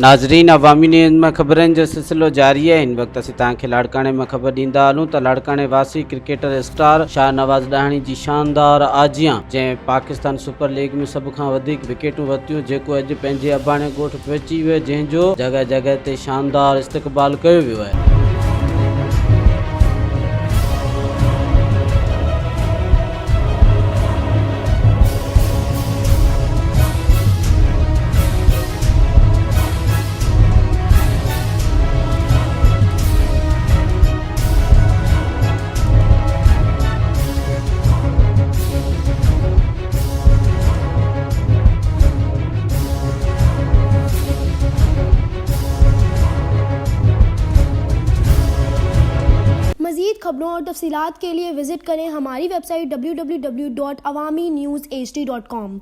नाज़रीन, अवामी न्यूज़ में ख़बरनि जो सिलसिलो जारी है। इन वक्त असीं तव्हांखे लाड़काणे में ख़बर ॾींदा हलूं त लाड़काणे वासी क्रिकेटर स्टार शाहनवाज ॾाहाणी जी शानदार आजियां जंहिं पाकिस्तान सुपर लीग में सभ खां वधीक विकेटूं वरितियूं, जेको अॼु पंहिंजे अबाणे ॻोठ पहुची वियो, जंहिंजो जॻह जॻह ते शानदार इस्तक़बाल कयो वियो आहे। मज़ीद खबरों और तफसीलात के लिए विजिट करें हमारी वेबसाइट www.awamiNewsHD.com।